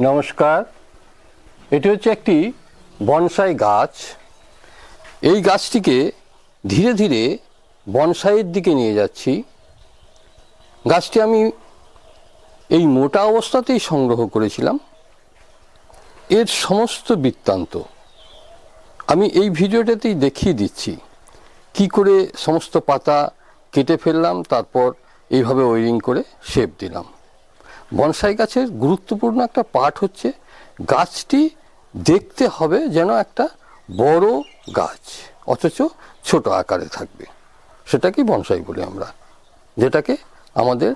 নমস্কার। এটি হচ্ছে একটি বনসাই গাছ। এই গাছটিকে ধীরে ধীরে বনসাইয়ের দিকে নিয়ে যাচ্ছি। গাছটি আমি এই মোটা অবস্থাতেই সংগ্রহ করেছিলাম। এর সমস্ত বৃত্তান্ত আমি এই ভিডিওটাতেই দেখিয়ে দিচ্ছি, কি করে সমস্ত পাতা কেটে ফেললাম, তারপর এইভাবে ওয়ারিং করে শেপ দিলাম। বনসাই গাছের গুরুত্বপূর্ণ একটা পার্ট হচ্ছে গাছটি দেখতে হবে যেন একটা বড় গাছ, অথচ ছোট আকারে থাকবে। সেটাকেই বনসাই বলি আমরা, যেটাকে আমাদের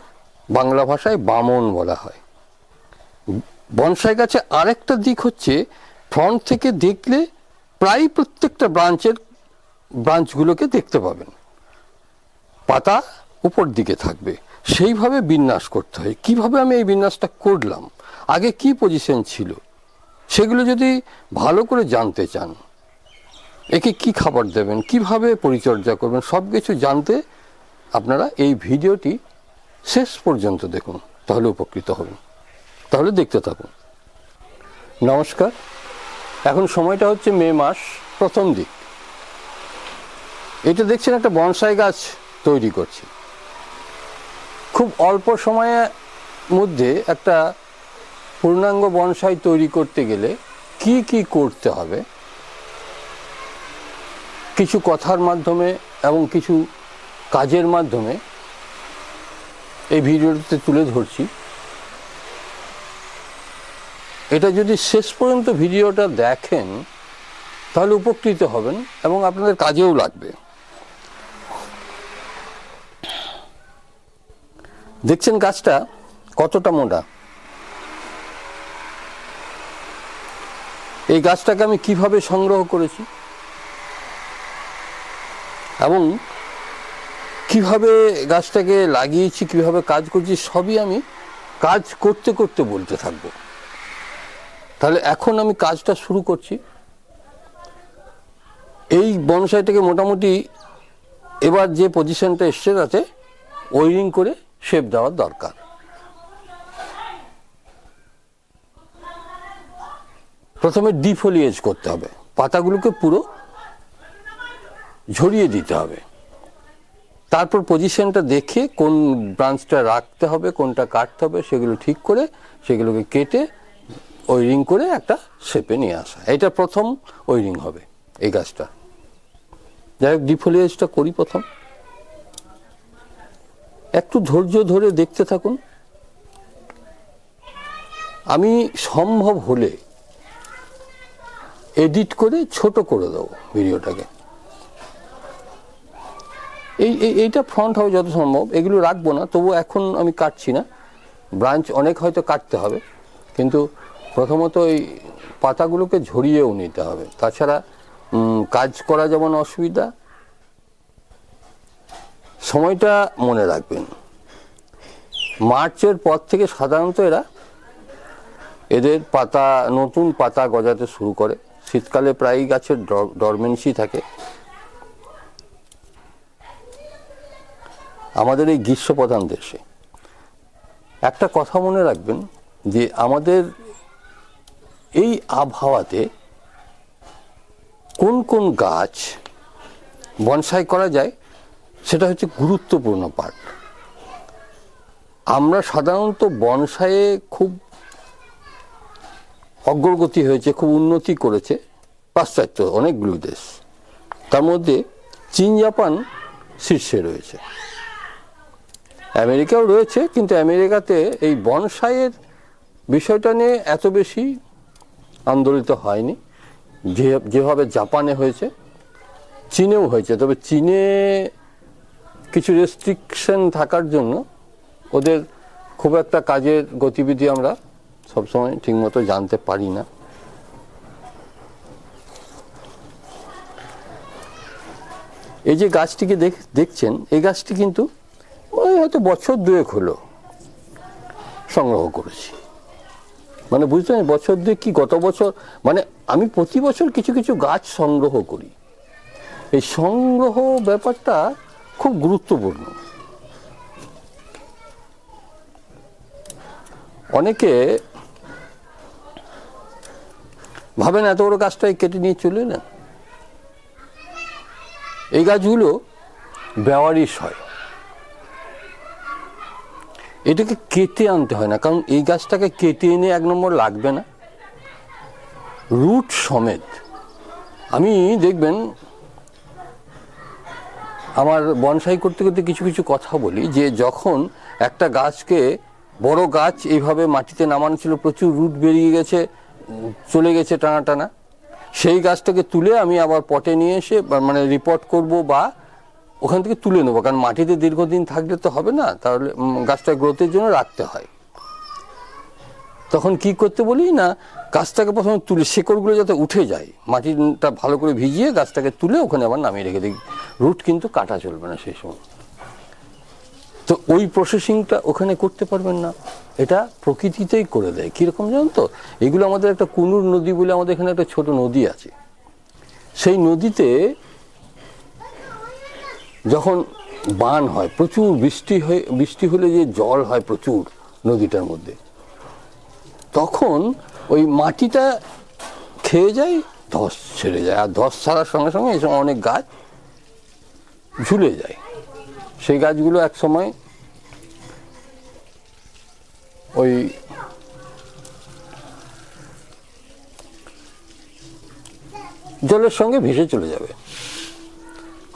বাংলা ভাষায় বামন বলা হয়। বনসাই গাছে আরেকটা দিক হচ্ছে, ফ্রন্ট থেকে দেখলে প্রায় প্রত্যেকটা ব্রাঞ্চগুলোকে দেখতে পাবেন, পাতা উপর দিকে থাকবে। সেইভাবে বিন্যাস করতে হয়। কিভাবে আমি এই বিন্যাসটা করলাম, আগে কি পজিশন ছিল, সেগুলো যদি ভালো করে জানতে চান, একে কি খাবার দেবেন, কিভাবে পরিচর্যা করবেন, সব কিছু জানতে আপনারা এই ভিডিওটি শেষ পর্যন্ত দেখুন, তাহলে উপকৃত হবেন। তাহলে দেখতে থাকুন। নমস্কার। এখন সময়টা হচ্ছে মে মাস, প্রথম দিক। এটা দেখছেন একটা বনসাই গাছ তৈরি করছি। খুব অল্প সময়ের মধ্যে একটা পূর্ণাঙ্গ বনসাই তৈরি করতে গেলে কি কি করতে হবে, কিছু কথার মাধ্যমে এবং কিছু কাজের মাধ্যমে এই ভিডিওটিতে তুলে ধরছি। এটা যদি শেষ পর্যন্ত ভিডিওটা দেখেন তাহলে উপকৃত হবেন এবং আপনাদের কাজেও লাগবে। দেখছেন গাছটা কতটা মোটা। এই গাছটাকে আমি কিভাবে সংগ্রহ করেছি এবং কিভাবে গাছটাকে লাগিয়েছি, কিভাবে কাজ করছি, সবই আমি কাজ করতে করতে বলতে থাকবো। তাহলে এখন আমি কাজটা শুরু করছি। এই বনসাইটাকে মোটামুটি এবার যে পজিশনটা এসছে তাতে ওয়ারিং করে শেপ দেওয়ার দরকার। প্রথমে ডিফোলিয়েজ করতে হবে, পাতাগুলোকে পুরো ঝরিয়ে দিতে হবে। তারপর পজিশনটা দেখে কোন ব্রাঞ্চটা রাখতে হবে, কোনটা কাটতে হবে, সেগুলো ঠিক করে সেগুলোকে কেটে ওয়ারিং করে একটা শেপে নিয়ে আসা। এটা প্রথম ওয়ারিং হবে এই গাছটা। যাই হোক, ডিফোলিয়েজটা করি প্রথম। একটু ধৈর্য ধরে দেখতে থাকুন। আমি সম্ভব হলে এডিট করে ছোট করে দেবো ভিডিওটাকে। এইটা ফ্রন্ট হবে যত সম্ভব, এগুলো রাখবো না। তবু এখন আমি কাটছি না, ব্রাঞ্চ অনেক হয়তো কাটতে হবে, কিন্তু প্রথমত এই পাতাগুলোকে ঝরিয়েও নিতে হবে। তাছাড়া কাজ করা যেমন অসুবিধা, সময়টা মনে রাখবেন। মার্চের পর থেকে সাধারণত এদের পাতা, নতুন পাতা গজাতে শুরু করে। শীতকালে প্রায়ই গাছের ডরমেন্সি থাকে। আমাদের এই গ্রীষ্মপ্রধান দেশে একটা কথা মনে রাখবেন, যে আমাদের এই আবহাওয়াতে কোন কোন গাছ বনসাই করা যায় সেটা হচ্ছে গুরুত্বপূর্ণ পার্ট। আমরা সাধারণত বনসাইয়ে খুব অগ্রগতি হয়েছে, খুব উন্নতি করেছে পাশ্চাত্য অনেকগুলো দেশ। তার মধ্যে চীন, জাপান শীর্ষে রয়েছে, আমেরিকাও রয়েছে, কিন্তু আমেরিকাতে এই বনসাইয়ের বিষয়টা নিয়ে এত বেশি আন্দোলিত হয়নি যেভাবে জাপানে হয়েছে, চীনেও হয়েছে। তবে চীনে কিছু রেস্ট্রিকশন থাকার জন্য ওদের খুব একটা কাজের গতিবিধি আমরা সবসময় ঠিকমতো জানতে পারি না। এই যে গাছটিকে দেখছেন, এই গাছটি কিন্তু হয়তো বছর দুয়েক হলো সংগ্রহ করেছি। মানে বুঝতে পারেন, বছর দুয়েক কি গত বছর, মানে আমি প্রতি বছর কিছু কিছু গাছ সংগ্রহ করি। এই সংগ্রহ ব্যাপারটা খুব গুরুত্বপূর্ণ। অনেকে ভাবেন এত বড় গাছটাই কেটে নিয়ে চলে এলেন। এই গাছগুলো বেওয়ারিশ হয়, এটাকে কেটে আনতে হয় না, কারণ এই গাছটাকে কেটে এনে এক নম্বর লাগবে না, রুট সমেত। আমি দেখবেন আমার বনসাই করতে করতে কিছু কিছু কথা বলি, যে যখন একটা গাছকে, বড় গাছ এইভাবে মাটিতে নামানো ছিল, প্রচুর রুট বেরিয়ে গেছে, চলে গেছে টানা টানা, সেই গাছটাকে তুলে আমি আবার পটে নিয়ে এসে মানে রিপোর্ট করব বা ওখান থেকে তুলে নেবো, কারণ মাটিতে দীর্ঘদিন থাকলে তো হবে না, তাহলে গাছটা গ্রোথের জন্য রাখতে হয়। তখন কি করতে বলি না, গাছটাকে প্রথমে তুলে, শেকড়গুলো যাতে উঠে যায়, মাটিটা ভালো করে ভিজিয়ে গাছটাকে তুলে ওখানে আবার নামিয়ে রেখে দিই, রুট কিন্তু কাটা চলবে না সেই সময়। তো ওই প্রসেসিংটা ওখানে করতে পারবেন না, এটা প্রকৃতিতেই করে দেয়। কীরকম জানেন তো, এগুলো আমাদের একটা কুনুর নদী বলে আমাদের এখানে একটা ছোট নদী আছে, সেই নদীতে যখন বান হয়, প্রচুর বৃষ্টি হলে যে জল হয় প্রচুর নদীটার মধ্যে, তখন ওই মাটিটা খেয়ে যায়, ধস ছেড়ে যায়, আর ধস ছাড়ার সঙ্গে সঙ্গে এই সময় অনেক গাছ ঝুলে যায়। সেই গাছগুলো এক সময় ওই জলের সঙ্গে ভেসে চলে যাবে,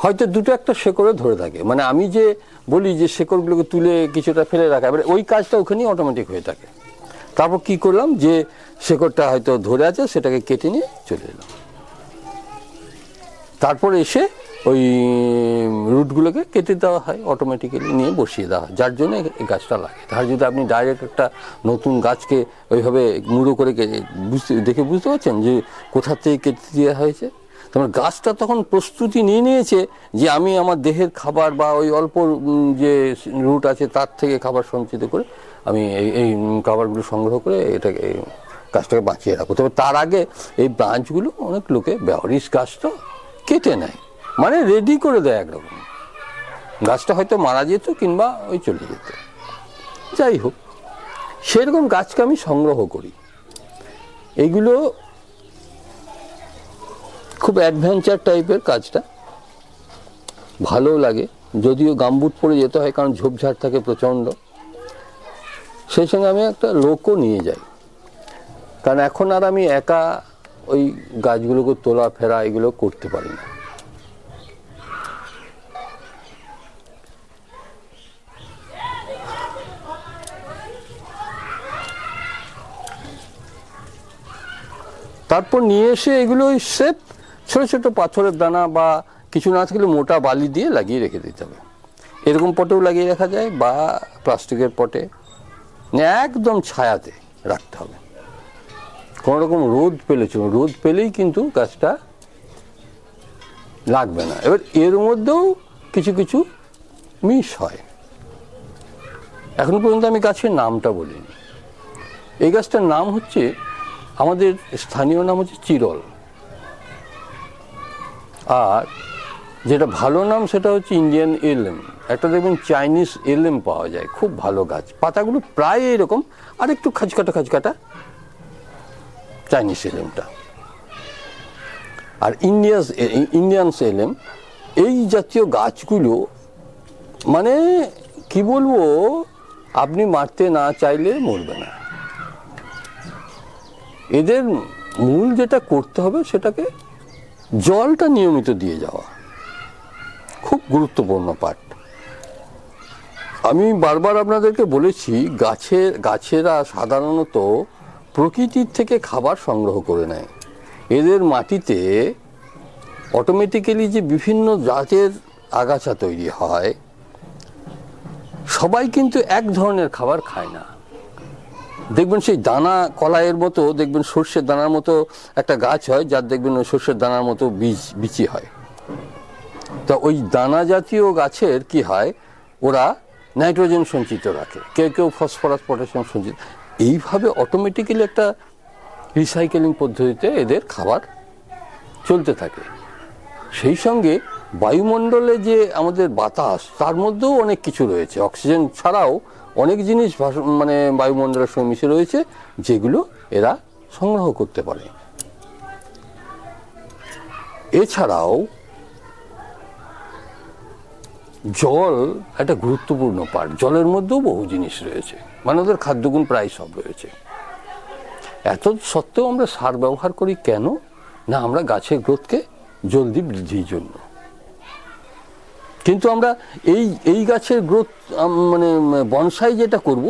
হয়তো দুটো একটা শেকড়ে ধরে থাকে। মানে আমি যে বলি যে শেকড়গুলোকে তুলে কিছুটা ফেলে রাখা, এবারে ওই কাজটা ওখানেই অটোমেটিক হয়ে থাকে। তারপর কি করলাম, যে শেকড়টা হয়তো ধরে আছে সেটাকে কেটে নিয়ে চলে এলাম, তারপর এসে ওই রুটগুলোকে কেটে দেওয়া হয়, অটোমেটিক্যালি নিয়ে বসিয়ে দেওয়া হয়, যার জন্য এই গাছটা লাগে। তার যদি আপনি ডাইরেক্ট একটা নতুন গাছকে ওইভাবে মুড়ো করে দেখে বুঝতে পারছেন যে কোথা থেকে কেটে দেওয়া হয়েছে। তারপর গাছটা তখন প্রস্তুতি নিয়ে নিয়েছে যে আমি আমার দেহের খাবার বা ওই অল্প যে রুট আছে তার থেকে খাবার সঞ্চিত করে আমি এই খাবারগুলো সংগ্রহ করে এটাকে, গাছটাকে বাঁচিয়ে রাখবো। তবে তার আগে এই ব্রাঞ্চগুলো অনেক লোকে বেওয়ারিশ গাছ তো কেটে নেয়, মানে রেডি করে দেয় একরকম, গাছটা হয়তো মারা যেত কিংবা ওই চলে যেত। যাই হোক, সেরকম গাছকে আমি সংগ্রহ করি। এইগুলো খুব অ্যাডভেঞ্চার টাইপের কাজটা, ভালো লাগে, যদিও গামবুট পরে যেতে হয় কারণ ঝোপঝাড় থাকে প্রচণ্ড। সেই সঙ্গে আমি একটা লোকও নিয়ে যাই, কারণ এখন আর আমি একা ওই গাছগুলোকে তোলা ফেরা এগুলো করতে পারি না। তারপর নিয়ে এসে এগুলো ওই সেট ছোট ছোট পাথরের দানা বা কিছু না থাকলে মোটা বালি দিয়ে লাগিয়ে রেখে দিতে হবে। এরকম পটেও লাগিয়ে রাখা যায় বা প্লাস্টিকের পটে, একদম ছায়াতে রাখতে হবে। কোনো রকম রোদ পেলে চলুন, রোদ পেলেই কিন্তু গাছটা লাগবে না। এবার এর মধ্যেও কিছু কিছু মিস হয়। এখন পর্যন্ত আমি গাছের নামটা বলিনি। এই গাছটার নাম হচ্ছে, আমাদের স্থানীয় নাম হচ্ছে চিরল, আর যেটা ভালো নাম সেটা হচ্ছে ইন্ডিয়ান এলএম। একটা দেখবেন চাইনিজ এলএম পাওয়া যায়, খুব ভালো গাছ, পাতাগুলো প্রায় এরকম, আর একটু খাঁচকাটা খাঁচকাটা চাইনিজ এলএমটা। আর ইন্ডিয়ান এলএম, এই জাতীয় গাছগুলো মানে কি বলবো, আপনি মারতে না চাইলে মরবে না। এদের মূল যেটা করতে হবে সেটাকে জলটা নিয়মিত দিয়ে যাওয়া, খুব গুরুত্বপূর্ণ পার্ট। আমি বারবার আপনাদেরকে বলেছি, গাছেরা সাধারণত প্রকৃতির থেকে খাবার সংগ্রহ করে নেয়। এদের মাটিতে অটোমেটিক্যালি যে বিভিন্ন জাতের আগাছা তৈরি হয়, সবাই কিন্তু এক ধরনের খাবার খায় না। দেখবেন সেই দানা কলাইয়ের মতো, দেখবেন সর্ষের দানার মতো একটা গাছ হয়, যার দেখবেন ওই সর্ষের দানার মতো বিচি হয়। তা ওই দানা জাতীয় গাছের কি হয়, ওরা নাইট্রোজেন সঞ্চিত রাখে, কেউ কেউ ফসফরাস পটাশিয়াম সঞ্চিত, এইভাবে অটোমেটিক্যালি একটা রিসাইকেলিং পদ্ধতিতে এদের খাবার চলতে থাকে। সেই সঙ্গে বায়ুমণ্ডলে যে আমাদের বাতাস, তার মধ্যেও অনেক কিছু রয়েছে, অক্সিজেন ছাড়াও অনেক জিনিস মানে বায়ুমণ্ডলের সঙ্গে মিশে রয়েছে, যেগুলো এরা সংগ্রহ করতে পারে। এছাড়াও জল একটা গুরুত্বপূর্ণ পার্ট, জলের মধ্যেও বহু জিনিস রয়েছে, মানে ওদের খাদ্যগুণ প্রায় সব রয়েছে। এত সত্ত্বেও আমরা সার ব্যবহার করি কেন? না, আমরা গাছের গ্রোথকে জলদি বৃদ্ধির জন্য। কিন্তু আমরা এই গাছের গ্রোথ মানে বনসাই যেটা করব,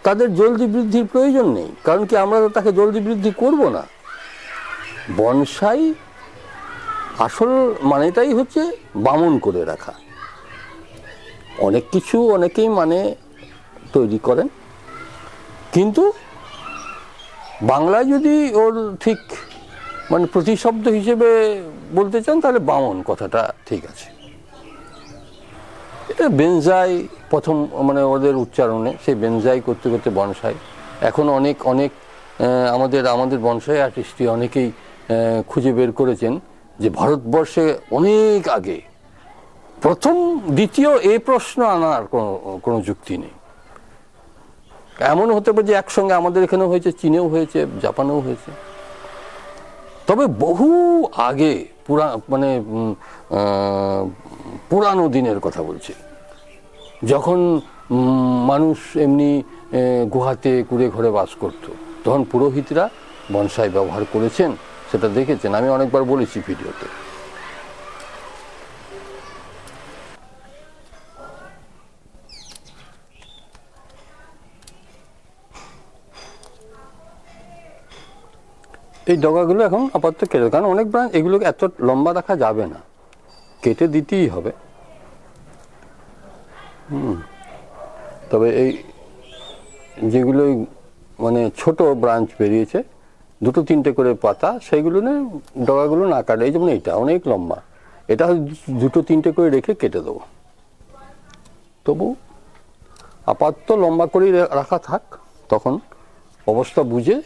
তাদের জলদি বৃদ্ধির প্রয়োজন নেই, কারণ কি আমরা তো তাকে জলদি বৃদ্ধি করব না। বনসাই আসল মানেটাই হচ্ছে বামন করে রাখা। অনেক কিছু অনেকেই মানে তৈরি করেন, কিন্তু বাংলায় যদি ওর ঠিক মানে প্রতিশব্দ হিসেবে বলতে চান, তাহলে বামন কথাটা ঠিক আছে। এটা বেনজাই প্রথম মানে ওদের উচ্চারণে, সেই বেনজাই করতে করতে বনসাই। এখন অনেক অনেক আমাদের বনসাই আর্টিস্টই অনেকেই খুঁজে বের করেছেন যে ভারতবর্ষে অনেক আগে প্রথম দ্বিতীয় এই প্রশ্ন আনার কোনো যুক্তি নেই। এমন হতে পারে যে একসঙ্গে আমাদের এখানেও হয়েছে, চীনেও হয়েছে, জাপানেও হয়েছে। তবে বহু আগে পুরানো দিনের কথা বলছি, যখন মানুষ এমনি গুহাতে কুড়ে ঘরে বাস করত, তখন পুরোহিতরা বনসাই ব্যবহার করেছেন, সেটা দেখেছেন, আমি অনেকবার বলেছি ভিডিওতে। এই ডগাগুলো এখন আপাতত কেটে, কারণ অনেক ব্রাঞ্চ এগুলোকে এত লম্বা রাখা যাবে না, কেটে দিতেই হবে। তবে এই যেগুলো মানে ছোট ব্রাঞ্চ বেরিয়েছে, দুটো তিনটে করে পাতা, সেইগুলো ডগাগুলো না কাটে। এই যেমন এইটা অনেক লম্বা, এটা দুটো তিনটে করে রেখে কেটে দেবো। তবু আপাতত লম্বা করেই রাখা থাক, তখন অবস্থা বুঝে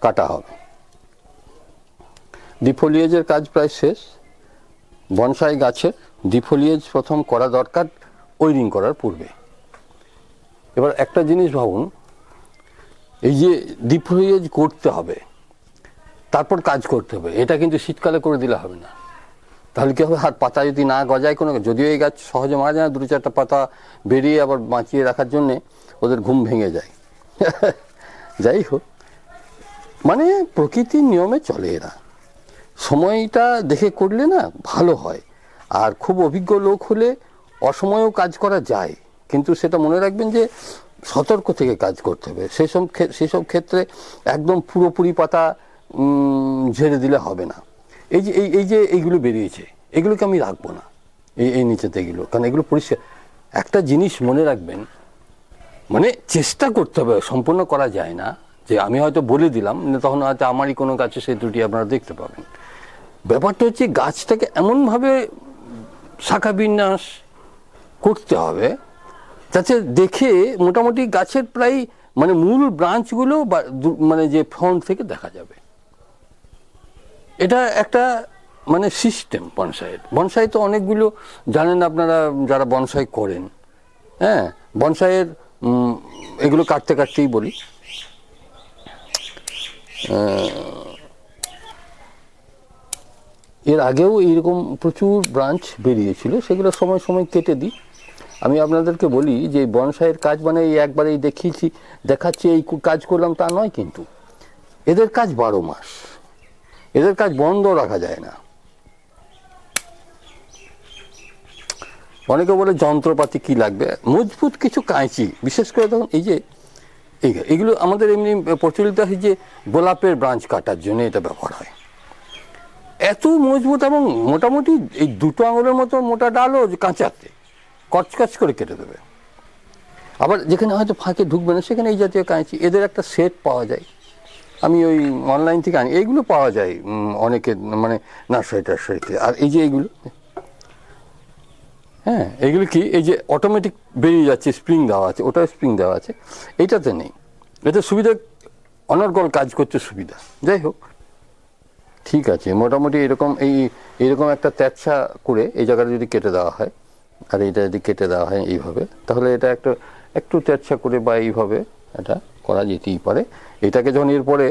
কাটা হবে। ডিফোলিয়েজের কাজ প্রায় শেষ। বনসাই গাছের ডিফোলিয়েজ প্রথম করা দরকার ওয়েরিং করার পূর্বে। এবার একটা জিনিস ভাবুন, এই যে ডিফোলিয়েজ করতে হবে, তারপর কাজ করতে হবে, এটা কিন্তু শীতকালে করে দিলে হবে না। তাহলে কি হবে, আর পাতা যদি না গজায় কোনো, যদিও এই গাছ সহজে মারা যায় না, দুটো চারটা পাতা বেরিয়ে আবার বাঁচিয়ে রাখার জন্যে ওদের ঘুম ভেঙে যায়। যাই হোক, মানে প্রকৃতির নিয়মে চলে এরা, সময়টা দেখে করলে না ভালো হয়। আর খুব অভিজ্ঞ লোক হলে অসময়েও কাজ করা যায়, কিন্তু সেটা মনে রাখবেন যে সতর্ক থেকে কাজ করতে হবে। সেসব ক্ষেত্রে একদম পুরোপুরি পাতা ঝেড়ে দিলে হবে না। এই যে এইগুলো বেরিয়েছে, এগুলোকে আমি রাখবো না এই নিচেতে এগুলো, কারণ এগুলো পরিষ্কার। একটা জিনিস মনে রাখবেন, মানে চেষ্টা করতে হবে, সম্পূর্ণ করা যায় না। যে আমি হয়তো বলে দিলাম, তখন হয়তো আমারই কোনো গাছে সেই ত্রুটি আপনারা দেখতে পাবেন। ব্যাপারটা হচ্ছে গাছটাকে এমনভাবে শাখা বিন্যাস করতে হবে যাতে দেখে মোটামুটি গাছের প্রায় মানে মূল ব্রাঞ্চগুলো মানে যে ফ্রন্ট থেকে দেখা যাবে। এটা একটা মানে সিস্টেম বনসাইয়ের। বনসাই তো অনেকগুলো জানেন আপনারা যারা বনসাই করেন। হ্যাঁ, বনসাইয়ের এগুলো কাটতে কাটতেই বলি, এর আগেও এইরকম প্রচুর ব্রাঞ্চ বেরিয়েছিল, সেগুলো সময় সময় কেটে দিই। আমি আপনাদেরকে বলি যে বনসাইয়ের কাজ মানে এই একবারেই দেখাচ্ছি এই কাজ করলাম তা নয়, কিন্তু এদের কাজ 12 মাস, এদের কাজ বন্ধ রাখা যায় না। অনেকে বলে যন্ত্রপাতি কি লাগবে, মজবুত কিছু কাঁচি, বিশেষ করে তখন এইগুলো আমাদের এমনি প্রচলিত হয় যে গোলাপের ব্রাঞ্চ কাটার জন্য এটা ব্যবহার হয়। এত মজবুত এবং মোটামুটি এই 2 আঙুলের মতো মোটা ডালও কাঁচাতে কচকচ করে কেটে দেবে। আবার যেখানে হয়তো ফাঁকে ঢুকবে না সেখানে এই জাতীয় কাঁচি, এদের একটা সেট পাওয়া যায়, আমি ওই অনলাইন থেকে আনি, এইগুলো পাওয়া যায় অনেকের মানে নার্সারিতে। আর এই যে এইগুলো, হ্যাঁ, এইগুলো কি এই যে অটোমেটিক বেরিয়ে যাচ্ছে, স্প্রিং দেওয়া আছে, ওটা স্প্রিং দেওয়া আছে, এইটাতে নেই। এতে সুবিধা, অনর্গল কাজ করতে সুবিধা। যাই হোক, ঠিক আছে, মোটামুটি এইরকম একটা তেরছা করে এই জায়গাটা যদি কেটে দেওয়া হয়, আর এইটা যদি কেটে দেওয়া হয় এইভাবে, তাহলে এটা একটু তেরছা করে বা এইভাবে এটা করা যেতেই পারে। এটাকে যখন এরপরে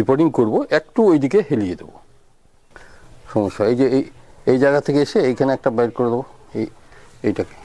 রিপোর্টিং করব, একটু ওইদিকে হেলিয়ে দেবো, সমস্যা। এই যে এই জায়গা থেকে এসে এইখানে একটা বের করে দেবো এইটাকে।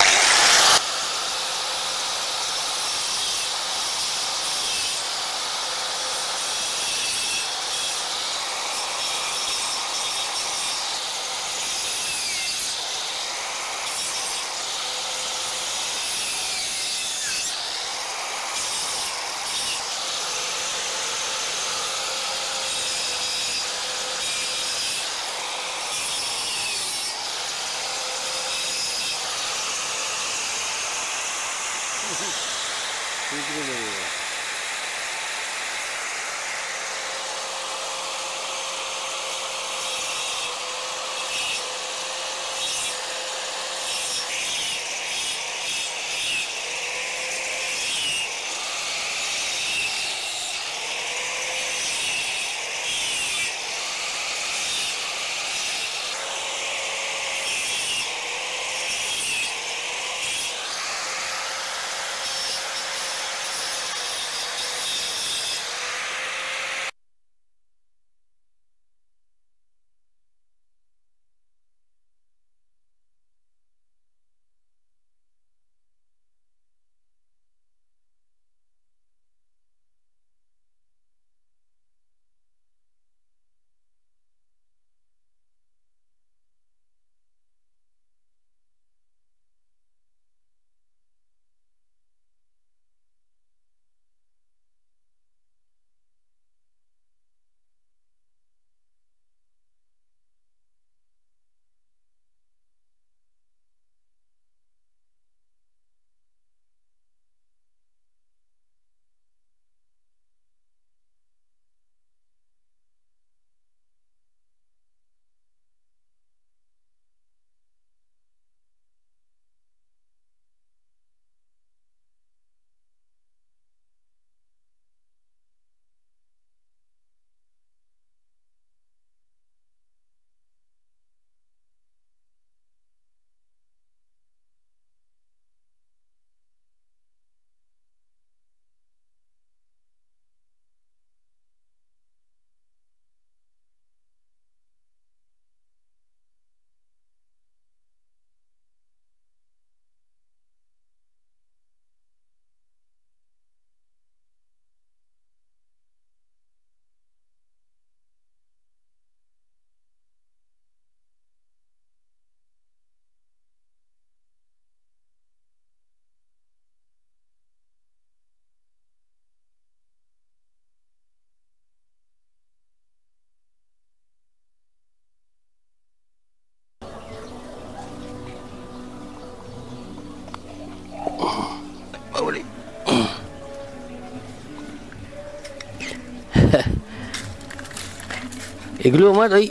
এগুলো আমার ওই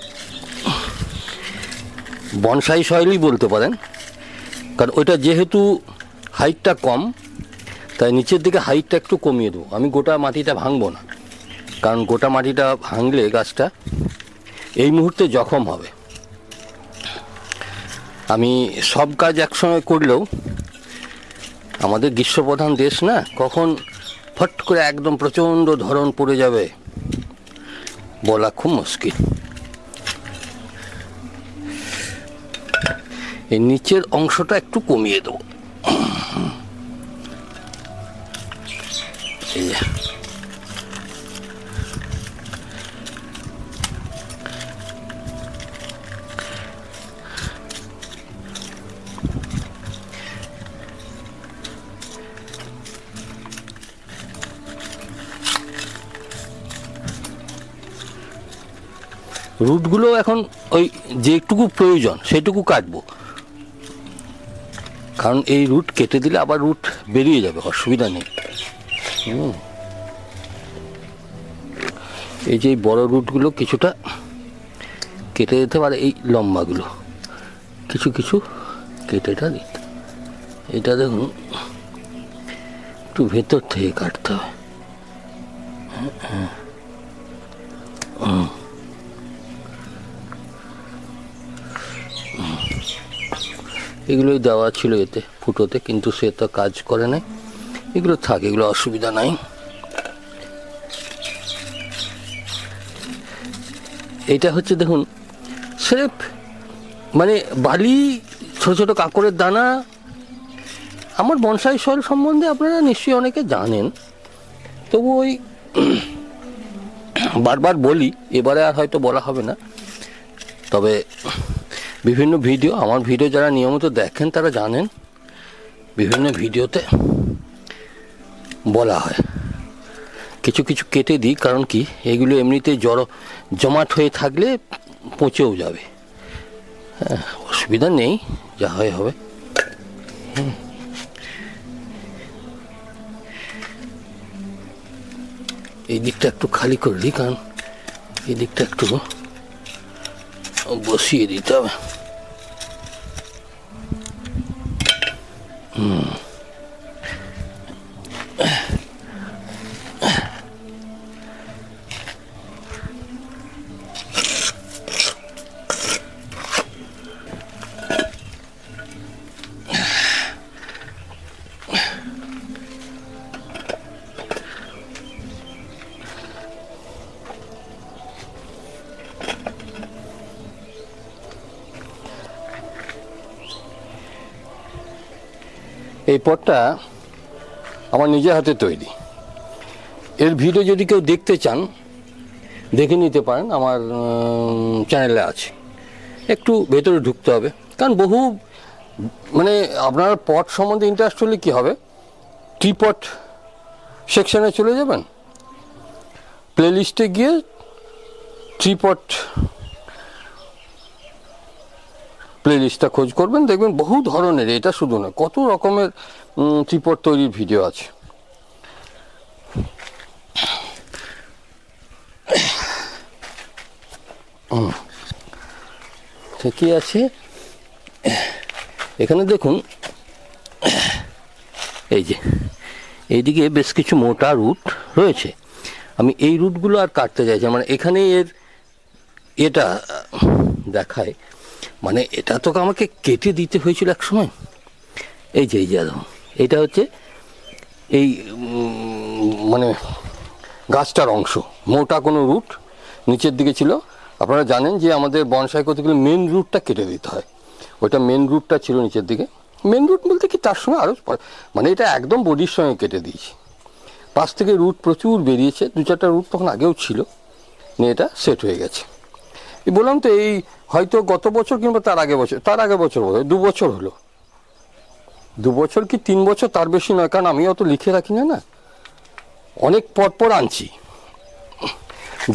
বনসাই সয়েলই বলতে পারেন, কারণ ওইটা যেহেতু হাইটটা কম তাই নিচের দিকে হাইটটা একটু কমিয়ে দেবো। আমি গোটা মাটিটা ভাঙবো না, কারণ গোটা মাটিটা ভাঙলে গাছটা এই মুহূর্তে জখম হবে। আমি সব কাজ একসঙ্গে করলেও আমাদের গ্রীষ্মপ্রধান দেশ না, কখন ফট করে একদম প্রচণ্ড ধরন পড়ে যাবে বলা খুব মুশকিল। এই নিচের অংশটা একটু কমিয়ে দেবো। রুটগুলো এখন ওই যেটুকু প্রয়োজন সেটুকু কাটবো, কারণ এই রুট কেটে দিলে আবার রুট বেরিয়ে যাবে, অসুবিধা নেই। এই যে বড় রুটগুলো কিছুটা কেটে দিতে পারে, এই লম্বাগুলো কিছু কিছু কেটেটা দিতে। এটা দেখুন একটু ভেতর থেকে কাটতে হবে। এগুলোই দেওয়া ছিল এতে ফুটোতে, কিন্তু সে তো কাজ করে নাই। এগুলো থাক, এগুলো অসুবিধা নাই। এটা হচ্ছে দেখুন স্রেফ মানে বালি, ছোট ছোট কাঁকড়ের দানা। আমার বনসাই সয়েল সম্বন্ধে আপনারা নিশ্চয়ই অনেকে জানেন, তবু ওই বারবার বলি, এবারে আর হয়তো বলা হবে না। তবে বিভিন্ন ভিডিও, আমার ভিডিও যারা নিয়মিত দেখেন তারা জানেন, বিভিন্ন ভিডিওতে বলা হয়। কিছু কিছু কেটে দিই, কারণ কি এগুলো এমনিতেই জমাট হয়ে থাকলে পচেও যাবে। হ্যাঁ, অসুবিধা নেই, যা হয় হবে। এই দিকটা একটু খালি করে দিই, কারণ এই দিকটা একটু বসিয়ে দিতে হবে। এই পটটা আমার নিজের হাতে তৈরি। এর ভিডিও যদি কেউ দেখতে চান দেখে নিতে পারেন, আমার চ্যানেলে আছে। একটু ভেতরে ঢুকতে হবে, কারণ বহু মানে আপনার পট সম্বন্ধে ইন্টারেস্ট হলে কী হবে, ট্রিপট সেকশানে চলে যাবেন, প্লেলিস্টে গিয়ে ট্রিপট প্লেলিস্টটা খোঁজ করবেন, দেখবেন বহু ধরনের, এটা শুধু না, কত রকমের ট্রিপট তৈরির ভিডিও আছে। ঠিকই আছে। এখানে দেখুন, এই যে এইদিকে বেশ কিছু মোটা রুট রয়েছে। আমি এই রুটগুলো আর কাটতে চাইছি, মানে এখানে এটা দেখায়, মানে এটা তো আমাকে কেটে দিতে হয়েছিল এক সময়। এই যে এটা হচ্ছে এই মানে গাছটার অংশ, মোটা কোনো রুট নিচের দিকে ছিল। আপনারা জানেন যে আমাদের বনসাই করতে গেলে মেন রুটটা কেটে দিতে হয়, ওইটা মেন রুটটা ছিল নিচের দিকে। মেন রুট বলতে কি, তার সঙ্গে আরও মানে এটা একদম বডির সঙ্গে কেটে দিয়েছি। পাশ থেকে রুট প্রচুর বেরিয়েছে, 2-4টা রুট তখন আগেও ছিল, নিয়ে এটা সেট হয়ে গেছে। বললাম তো, এই হয়তো গত বছর কিংবা তার আগে বছর বোধ হয় 2 বছর হলো, 2 বছর কি 3 বছর, তার বেশি নয়, কারণ আমি অত লিখে রাখি না, অনেক পর আনছি।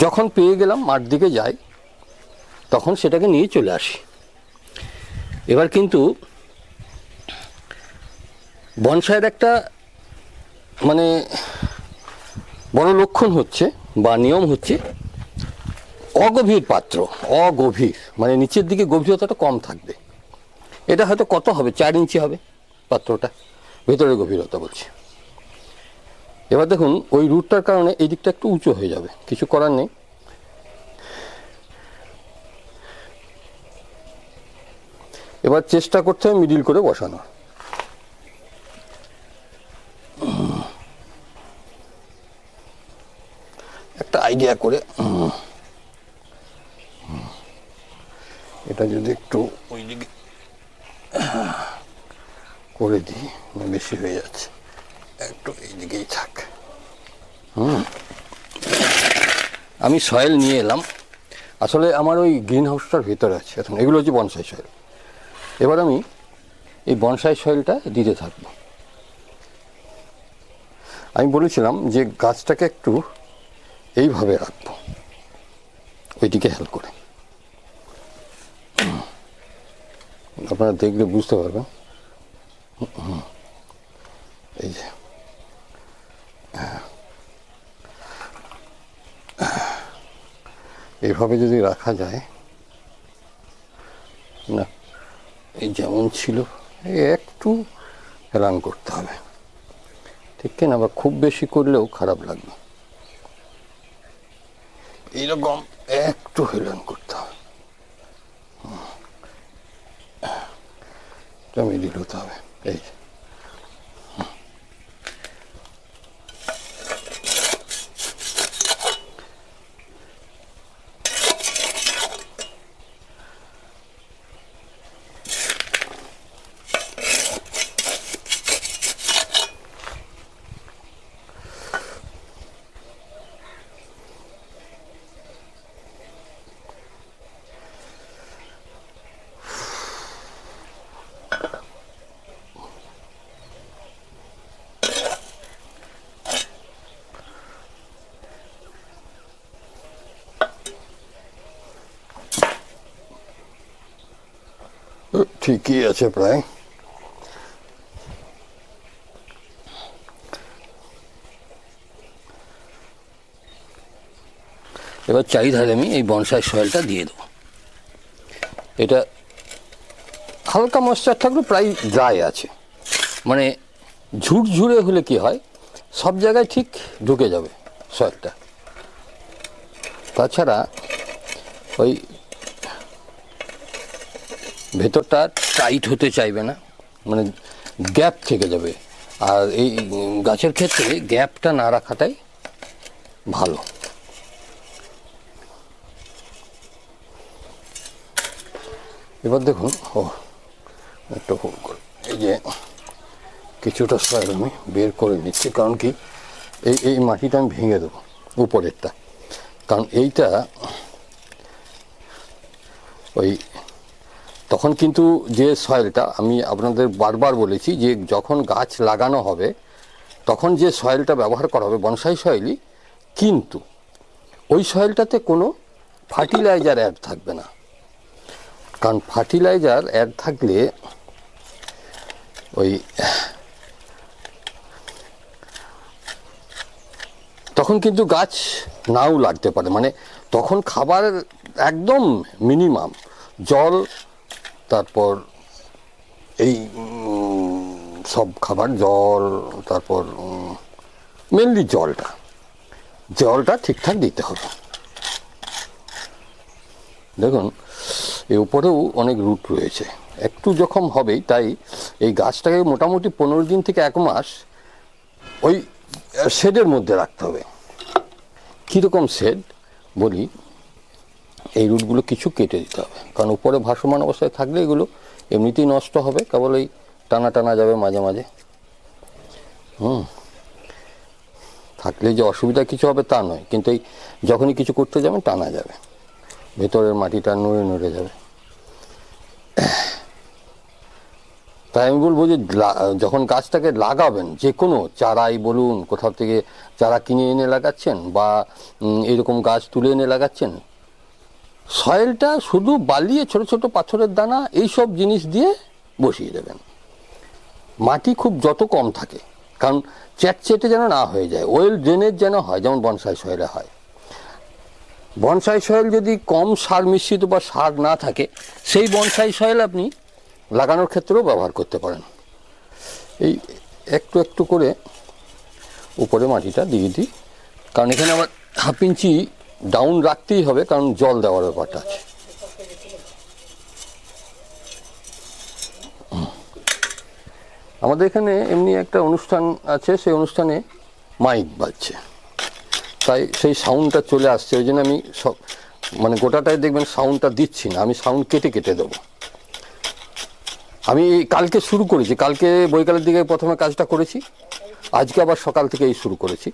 যখন পেয়ে গেলাম, মাঠ দিকে যাই, তখন সেটাকে নিয়ে চলে আসি। এবার কিন্তু বনসাইয়ের একটা মানে বড় লক্ষণ হচ্ছে বা নিয়ম হচ্ছে অগভীর পাত্র, অগভীর মানে নিচের দিকে গভীরতাটা কম থাকবে। এটা হয়তো কত হবে, 4 ইঞ্চি হবে পাত্রটা, ভেতরের গভীরতা বলছি। এবার দেখুন, ওই রুটটার কারণে এই দিকটা একটু উঁচু হয়ে যাবে, কিছু করার নেই। এবার চেষ্টা করতে হবে মিডিল করে বসানো। একটা আইডিয়া করে এটা যদি একটু ওই দিকে করে দিই, বেশি হয়ে যাচ্ছে, একটু এই দিকেই থাক। আমি সয়েল নিয়ে এলাম, আসলে আমার ওই গ্রিন হাউসটার ভিতরে আছে এখন। এগুলো হচ্ছে বনসাই সয়েল। এবার আমি এই বনসাই সয়েলটা দিতে থাকবো। আমি বলেছিলাম যে গাছটাকে একটু এইভাবে রাখবো, ওইদিকে হেল্প করে। আপনারা দেখলে বুঝতে পারবেন। এই যে এইভাবে যদি রাখা যায় না, এই যেমন ছিল, একটু হেলান করতে হবে, ঠিক কিনা? বা খুব বেশি করলেও খারাপ লাগবে, এইরকম একটু হেলান করতে হবে, মিডিল হতে হবে। এই ঠিকই আছে প্রায়। এবার চারিধারে আমি এই বনসাই সয়েলটা দিয়ে দেবো। এটা হালকা ময়েশ্চার থাকলে প্রায় ড্রাই আছে, মানে ঝুরঝুরে হলে কি হয়, সব জায়গায় ঠিক ঢুকে যাবে সয়েলটা। তাছাড়া ওই ভেতরটা টাইট হতে চাইবে না, মানে গ্যাপ থেকে যাবে। আর এই গাছের ক্ষেত্রে গ্যাপটা না রাখাটাই ভালো। এবার দেখুন, একটা এই যে কিছুটা সয়েল আমি বের করে নিচ্ছি, কারণ কি এই মাটিটা আমি ভেঙে দেবো উপরেরটা, কারণ এইটা ওই তখন কিন্তু যে সয়েলটা আমি আপনাদের বারবার বলেছি যে যখন গাছ লাগানো হবে তখন যে সয়েলটা ব্যবহার করা হবে বনসাই সয়েলই, কিন্তু ওই সয়েলটাতে কোনো ফার্টিলাইজার অ্যাড থাকবে না। কারণ ফার্টিলাইজার অ্যাড থাকলে ওই তখন কিন্তু গাছ নাও লাগতে পারে, মানে তখন খাবার একদম মিনিমাম, জল, তারপর এই সব খাবার, জল, তারপর মেনলি জলটা ঠিকঠাক দিতে হবে। দেখুন এর উপরেও অনেক রুট রয়েছে, একটু জখম হবেই, তাই এই গাছটাকে মোটামুটি 15 দিন থেকে 1 মাস ওই শেডের মধ্যে রাখতে হবে। কীরকম শেড বলি, এই রুটগুলো কিছু কেটে দিতে হবে, কারণ উপরে ভাসমান অবস্থায় থাকলে এগুলো এমনিতেই নষ্ট হবে, কেবল এই টানা যাবে মাঝে মাঝে। থাকলে যে অসুবিধা কিছু হবে তা নয়, কিন্তু এই যখনই কিছু করতে যাবেন টানা যাবে, ভেতরের মাটিটা নড়ে যাবে। তাই আমি বলবো যে যখন গাছটাকে লাগাবেন, যে কোনো চারাই বলুন, কোথাও থেকে চারা কিনে এনে লাগাচ্ছেন বা এরকম গাছ তুলে এনে লাগাচ্ছেন, সয়েলটা শুধু বালিয়ে ছোট ছোট পাথরের দানা এইসব জিনিস দিয়ে বসিয়ে দেবেন। মাটি খুব যত কম থাকে, কারণ চ্যাটচেটে যেন না হয়ে যায়, ওয়েল ড্রেনেজ যেন হয়, যেমন বনসাই সয়েলে হয়। বনসাই সয়েল যদি কম সার মিশ্রিত বা সার না থাকে, সেই বনসাই সয়েল আপনি লাগানোর ক্ষেত্রেও ব্যবহার করতে পারেন। এই একটু একটু করে উপরে মাটিটা দিয়ে দিই, কারণ এখানে আমার 1/2 ইঞ্চি ডাউন রাখতেই হবে, কারণ জল দেওয়ার ব্যাপারটা আছে। আমাদের এখানে এমনি একটা অনুষ্ঠান আছে, সেই অনুষ্ঠানে মাইক বাজছে, তাই সেই সাউন্ডটা চলে আসছে, ওই জন্য আমি সব মানে গোটাটাই দেখবেন সাউন্ডটা দিচ্ছি না, আমি সাউন্ড কেটে দেবো। আমি কালকে শুরু করেছি, কালকে বৈকালের দিকে প্রথমে কাজটা করেছি, আজকে আবার সকাল থেকে এই শুরু করেছি।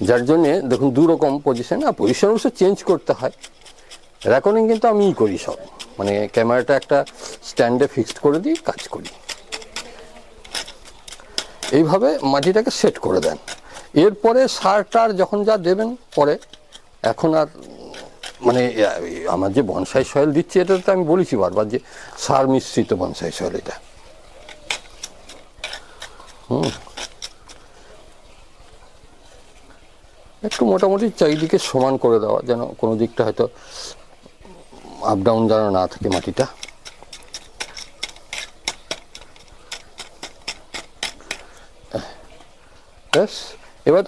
যার জন্যে দেখুন 2 রকম পজিশন অবশ্য চেঞ্জ করতে হয়। রেকর্ডিং কিন্তু আমিই করি সব, মানে ক্যামেরাটা একটা স্ট্যান্ডে ফিক্সড করে দিই, কাজ করি। এইভাবে মাটিটাকে সেট করে দেন। এরপরে সার যখন যা দেবেন পরে, এখন আর মানে আমার যে বনসাই সয়েল দিচ্ছি, এটা তো আমি বলেছি বারবার যে সার মিশ্রিত বনসাই সয়েল এটা। একটু মোটামুটি চারিদিকে সমান করে দেওয়া, যেন কোনো দিকটা হয়তো আপ ডাউন যেন না থাকে মাটিটা। ব্যাস, এবার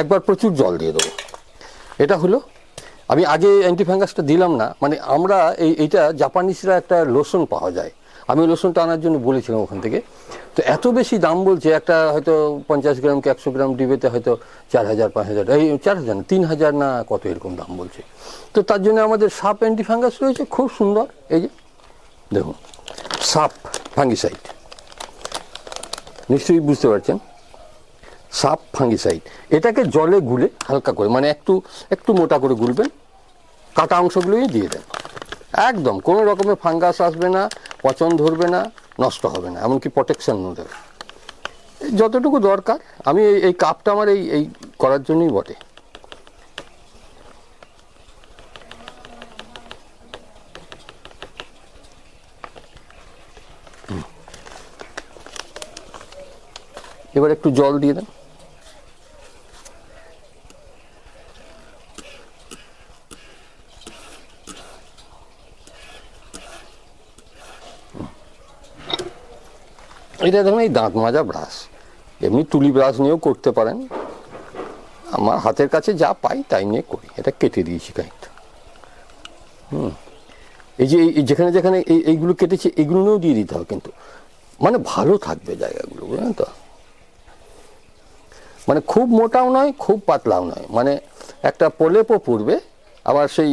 একবার প্রচুর জল দিয়ে দেবো। এটা হলো, আমি আগে অ্যান্টিফ্যাঙ্গাসটা দিলাম না, মানে আমরা এইটা জাপানিজরা একটা লোশন পাওয়া যায়, আমি লোশনটা আনার জন্য বলেছিলাম ওখান থেকে, তো এত বেশি দাম বলছে, একটা হয়তো 50 গ্রাম কি 100 গ্রাম ডিবেতে হয়তো 4000 5000, এই 4000 না 3000 না কত এরকম দাম বলছে। তো তার জন্য আমাদের সাপ অ্যান্টিফ্যাঙ্গাস রয়েছে খুব সুন্দর, এই যে দেখুন সাপ ফাঙ্গিসাইড, নিশ্চয়ই বুঝতে পারছেন, সাপ ফাঙ্গিসাইড। এটাকে জলে গুলে হালকা করে, মানে একটু মোটা করে গুলবেন, কাটা অংশগুলোই দিয়ে দেন, একদম কোনো রকমের ফাঙ্গাস আসবে না, পচন ধরবে না, নষ্ট হবে না, এমনকি প্রোটেকশনও দেবে যতটুকু দরকার। আমি এই কাপটা আমার এই করার জন্যই বটে। এবার একটু জল দিয়ে দেন। এটা দেখুন এই দাঁত মাজা ব্রাশ, এমনি তুলি ব্রাশ নিয়েও করতে পারেন। আমার হাতের কাছে যা পাই তাই নিয়ে করি। এটা কেটে দিয়েছি খানিকটা। এই যে যেখানে যেখানে এইগুলো কেটেছি এগুলো নিয়েও দিয়ে দিতে হবে, কিন্তু মানে ভালো থাকবে জায়গাগুলো, বুঝলেন তো। মানে খুব মোটাও নয়, খুব পাতলাও নয়, মানে একটা প্রলেপও পড়বে, আবার সেই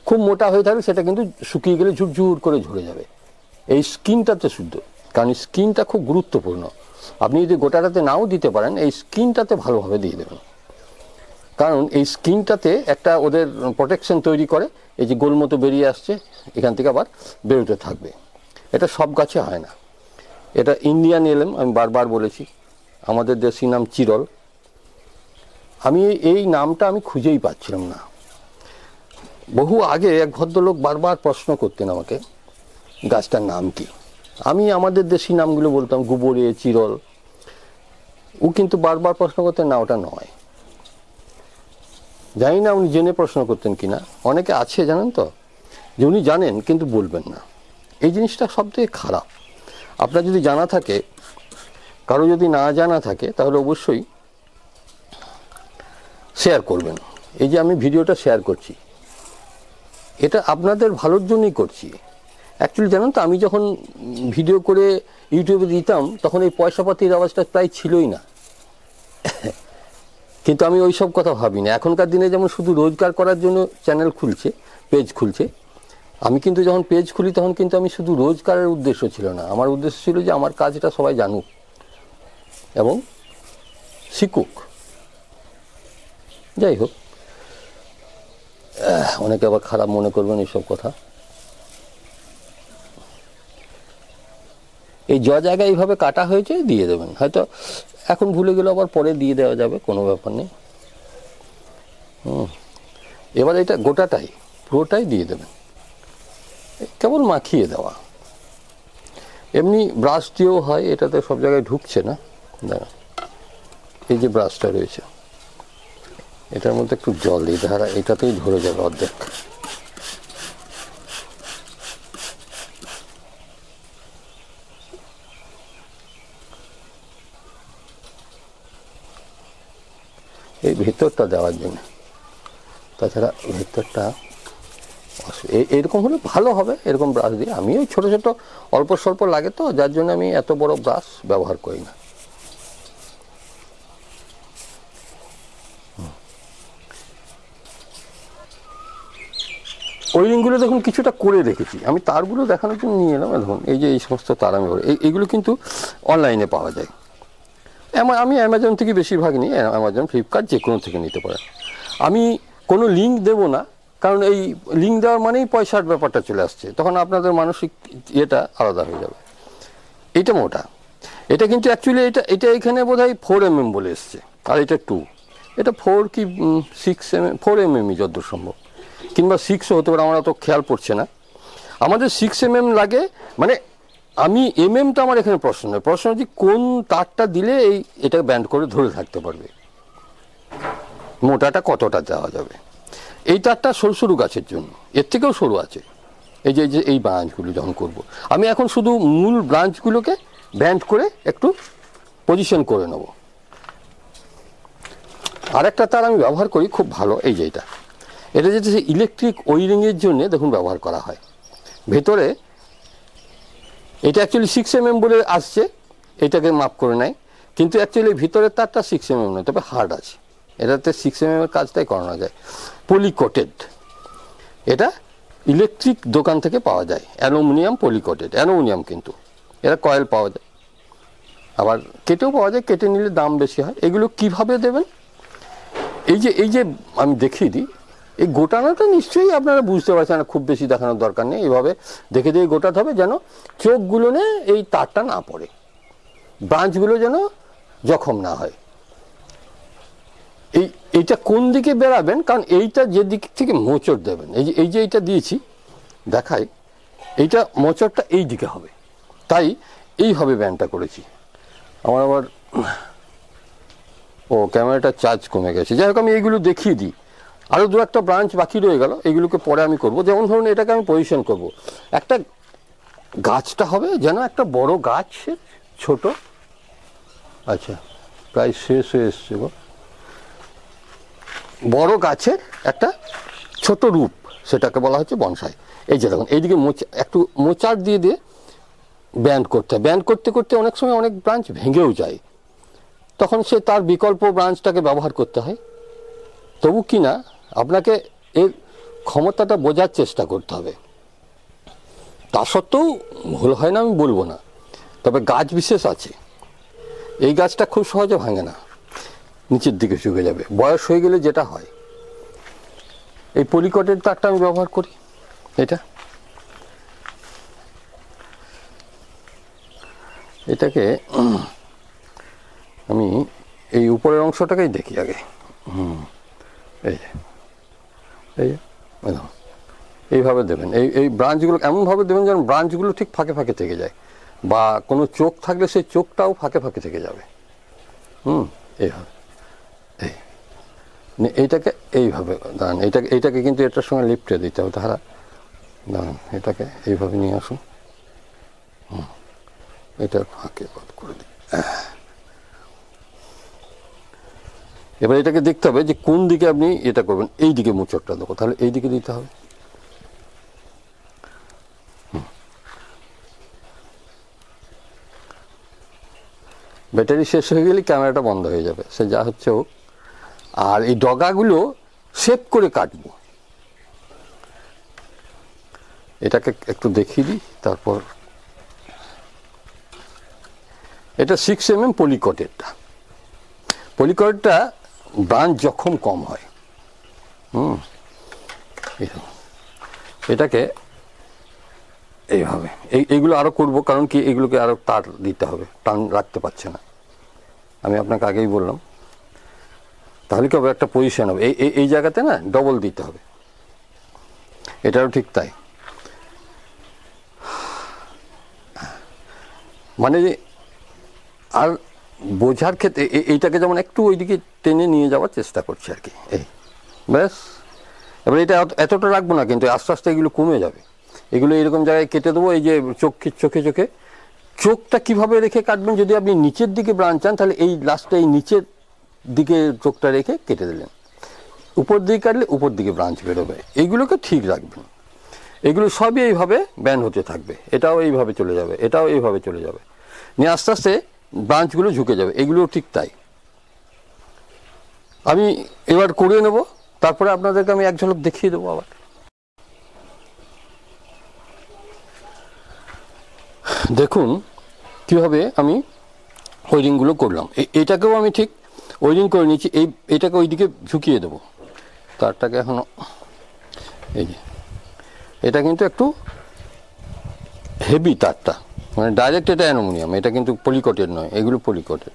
খুব মোটা হয়ে থাকবে সেটা কিন্তু শুকিয়ে গেলে ঝুরঝুর করে ঝরে যাবে। এই স্কিনটাতে শুদ্ধ, কারণ স্কিনটা খুব গুরুত্বপূর্ণ। আপনি যদি গোটাটাতে নাও দিতে পারেন, এই স্কিনটাতে ভালোভাবে দিয়ে দেবেন, কারণ এই স্কিনটাতে একটা ওদের প্রোটেকশন তৈরি করে। এই যে গোল মতো বেরিয়ে আসছে, এখান থেকে আবার বেরোতে থাকবে। এটা সব গাছে হয় না। এটা ইন্ডিয়ান এলেম, আমি বারবার বলেছি, আমাদের দেশি নাম চিরল। আমি এই নামটা আমি খুঁজেই পাচ্ছিলাম না। বহু আগে এক ভদ্রলোক বারবার প্রশ্ন করতেন আমাকে গাছটার নাম কি। আমি আমাদের দেশি নামগুলো বলতাম, গুবরে, চিরল। ও কিন্তু বারবার প্রশ্ন করতেন, না ওটা নয়। জানি না উনি জেনে প্রশ্ন করতেন কিনা। অনেকে আছে জানেন তো, যে উনি জানেন কিন্তু বলবেন না। এই জিনিসটা সবথেকে খারাপ। আপনার যদি জানা থাকে, কারো যদি না জানা থাকে, তাহলে অবশ্যই শেয়ার করবেন। এই যে আমি ভিডিওটা শেয়ার করছি, এটা আপনাদের ভালোর জন্যই করছি। অ্যাকচুয়ালি জানেন তো, আমি যখন ভিডিও করে ইউটিউবে দিতাম, তখন এই পয়সাপাতির আওয়াজটা প্রায় ছিলই না। কিন্তু আমি ওই সব কথা ভাবি না। এখনকার দিনে যেমন শুধু রোজগার করার জন্য চ্যানেল খুলছে, পেজ খুলছে, আমি কিন্তু যখন পেজ খুলি তখন কিন্তু আমি শুধু রোজগারের উদ্দেশ্য ছিল না। আমার উদ্দেশ্য ছিল যে আমার কাজটা সবাই জানুক এবং শিখুক। যাই হোক, অনেকে আবার খারাপ মনে করবেন এইসব কথা। এই জায়গায় এইভাবে কাটা হয়েছে দিয়ে দেবেন। হয়তো এখন ভুলে গেলে আবার পরে দিয়ে দেওয়া যাবে, কোনো ব্যাপার নেই। এবার এটা গোটাটাই পুরোটাই দিয়ে দেবেন, কেবল মাখিয়ে দেওয়া। এমনি ব্রাশ দিয়েও হয়, এটাতে সব জায়গায় ঢুকছে না। দাঁড়া, এই যে ব্রাশটা রয়েছে, এটার মধ্যে একটু জল দিই, ধারা এটাতেই ধরে যাবে অর্ধেক। এই ভেতরটা দেওয়ার জন্য, তাছাড়া ভেতরটা এরকম হলে ভালো হবে। এরকম ব্রাশ দিয়ে, আমি ওই ছোটো ছোটো অল্প স্বল্প লাগে তো, যার জন্য আমি এত বড় ব্রাশ ব্যবহার করি না। ওয়ারিংগুলো দেখুন কিছুটা করে রেখেছি আমি, তারগুলো দেখানোর জন্য নিয়ে এলাম। দেখুন এই যে এই সমস্ত তার আমি এইগুলো কিন্তু অনলাইনে পাওয়া যায়। আমি অ্যামাজন থেকে বেশিরভাগ নিই, অ্যামাজন, ফ্লিপকার্ট, যে কোনো থেকে নিতে পারেন। আমি কোনো লিঙ্ক দেবো না, কারণ এই লিঙ্ক দেওয়ার মানেই পয়সার ব্যাপারটা চলে আসছে, তখন আপনাদের মানসিক ইয়েটা আলাদা হয়ে যাবে। এইটা মোটা, এটা কিন্তু অ্যাকচুয়ালি এটা এখানে বোধ হয় 4 mm বলে এসছে, আর এটা 2, এটা 4 কি 6 mm, 4 mm যতদূর সম্ভব, কিংবা 6ও হতে পারে, আমার অত খেয়াল পড়ছে না। আমাদের 6 mm লাগে, মানে আমি এমএমটা আমার এখানে প্রশ্ন নয়, প্রশ্ন হচ্ছে কোন তারটা দিলে এটা ব্যান্ড করে ধরে থাকতে পারবে, মোটাটা কতটা দেওয়া যাবে। এই তারটা সরু সরু গাছের জন্য, এর থেকেও সরু আছে। এই যে এই ব্রাঞ্চগুলো যখন করব, আমি এখন শুধু মূল ব্রাঞ্চগুলোকে ব্যান্ড করে একটু পজিশন করে নেব। আরেকটা তার আমি ব্যবহার করি খুব ভালো, এই যে এটা যেটা ইলেকট্রিক ওয়ারিংয়ের জন্য দেখুন ব্যবহার করা হয়। ভেতরে এটা অ্যাকচুয়ালি 6 mm বলে আসছে, এটাকে মাপ করে নেয়, কিন্তু অ্যাকচুয়ালি ভিতরের তারটা 6 mm নয়, তবে হার্ড আছে। এটাতে 6 mm এর কাজটাই করানো যায়, পলিকোটেড। এটা ইলেকট্রিক দোকান থেকে পাওয়া যায়, অ্যালুমিনিয়াম পলিকোটেড, অ্যালুমিনিয়াম, কিন্তু এটা কয়েল পাওয়া যায়, আবার কেটেও পাওয়া যায়, কেটে নিলে দাম বেশি হয়। এগুলো কিভাবে দেবেন, এই যে আমি দেখিয়ে দিই। এই গোটানোটা নিশ্চয়ই আপনারা বুঝতে পারছেন, খুব বেশি দেখানোর দরকার নেই। এইভাবে দেখে দিয়ে গোটাতে হবে, যেন চোখগুলো এই তারটা না পড়ে, ব্রাঞ্চগুলো যেন জখম না হয়। এইটা কোন দিকে বেরাবেন, কারণ এইটা যে দিক থেকে মোচড় দেবেন, এই যে এইটা দিয়েছি দেখাই, এইটা মোচড়টা এই দিকে হবে, তাই এইভাবে ব্যান্ডটা করেছি। আমার আবার ও ক্যামেরাটার চার্জ কমে গেছে। যাই হোক, আমি এইগুলো দেখিয়ে দিই। আরও দু একটা ব্রাঞ্চ বাকি রয়ে গেল, এগুলোকে পরে আমি করব। যেমন ধরুন এটাকে আমি পজিশন করব, একটা গাছটা হবে যেন একটা বড় গাছের ছোট, আচ্ছা প্রায় শেষ হয়ে এসছে গো, বড় গাছের একটা ছোট রূপ, সেটাকে বলা হচ্ছে বনসাই। এই যে দেখুন, এইদিকে একটু মোচার দিয়ে দিয়ে ব্যান্ড করতে হয়। ব্যান্ড করতে করতে অনেক সময় অনেক ব্রাঞ্চ ভেঙেও যায়, তখন সে তার বিকল্প ব্রাঞ্চটাকে ব্যবহার করতে হয়। তবু কি না আপনাকে এর ক্ষমতাটা বোঝার চেষ্টা করতে হবে। তা সত্ত্বেও ভুল হয় না আমি বলবো না, তবে গাছ বিশেষ আছে। এই গাছটা খুব সহজে ভাঙে না, নিচের দিকে ঝুঁকে যাবে। বয়স হয়ে গেলে যেটা হয়, এই পলিকটের তারটা আমি ব্যবহার করি। এটাকে আমি এই উপরের অংশটাকেই দেখি আগে। এই যে এইভাবে দেবেন। এই ব্রাঞ্চগুলো এমনভাবে দেবেন যেন ব্রাঞ্চগুলো ঠিক ফাঁকে ফাঁকে থেকে যায়, বা কোনো চোখ থাকলে সেই চোখটাও ফাঁকে ফাঁকে থেকে যাবে। এইভাবে এইটাকে এইভাবে দাঁড়ান, এইটাকে কিন্তু এটার সঙ্গে লিপ্টে দিতে হবে। তাহলে দাঁড়ান, এটাকে এইভাবে নিয়ে আসুন, এটা ফাঁকে করে দিই। এবার এটাকে দেখতে হবে যে কোন দিকে আপনি এটা করবেন। এই দিকে মোচড়টা দেবো, তাহলে এই দিকে দিতে হবে। ব্যাটারি শেষ হয়ে গেলে ক্যামেরাটা বন্ধ হয়ে যাবে, সে যা হচ্ছে হোক। আর এই ডগাগুলো শেপ করে কাটবো, এটাকে একটু দেখিয়ে দিই। তারপর এটা 6mm পলিকটেরটা। পলিকটেরটা ব্রাঞ্চ যখন কম হয়, এটাকে এইভাবে এইগুলো আরো করব, কারণ কি এগুলোকে আরো তার দিতে হবে, টান রাখতে পারছে না, আমি আপনাকে আগেই বললাম। তাহলে কি হবে, একটা পজিশন হবে। এই জায়গাতে না ডবল দিতে হবে, এটাও ঠিক তাই। মানে আর বোঝার ক্ষেত্রে এইটাকে যেমন একটু ওইদিকে টেনে নিয়ে যাওয়ার চেষ্টা করছে আর কি, এই ব্যাস। এবার এটা এতটা রাখবো না, কিন্তু আস্তে আস্তে এগুলো কমে যাবে। এগুলো এরকম জায়গায় কেটে দেবো। এই যে চোখে চোখটা কিভাবে রেখে কাটবেন, যদি আপনি নিচের দিকে ব্রাঞ্চ চান তাহলে এই লাস্টে এই নিচের দিকে চোখটা রেখে কেটে দিলেন। উপর দিকে কাটলে উপর দিকে ব্রাঞ্চ বেরোবে। এইগুলোকে ঠিক রাখবেন। এগুলো সবই এইভাবে ব্যান্ড হতে থাকবে, এটাও এইভাবে চলে যাবে, এটাও এইভাবে চলে যাবে, নিয়ে আস্তে আস্তে ব্রাঞ্চগুলো ঝুঁকে যাবে। এগুলোও ঠিক তাই। আমি এবার করে নেব, তারপরে আপনাদেরকে আমি এক ঝলক দেখিয়ে দেবো আবার। দেখুন কিভাবে আমি ওয়ারিংগুলো করলাম। এটাকেও আমি ঠিক ওয়ারিং করে নিচ্ছি। এটাকে ওইদিকে ঝুঁকিয়ে দেবো, তারটাকে এখনো। এই যে এটা কিন্তু একটু হেভি তারটা, মানে ডাইরেক্ট এটা অ্যালুমিনিয়াম, এটা কিন্তু পলিকটের নয়, এগুলো পলিকটের।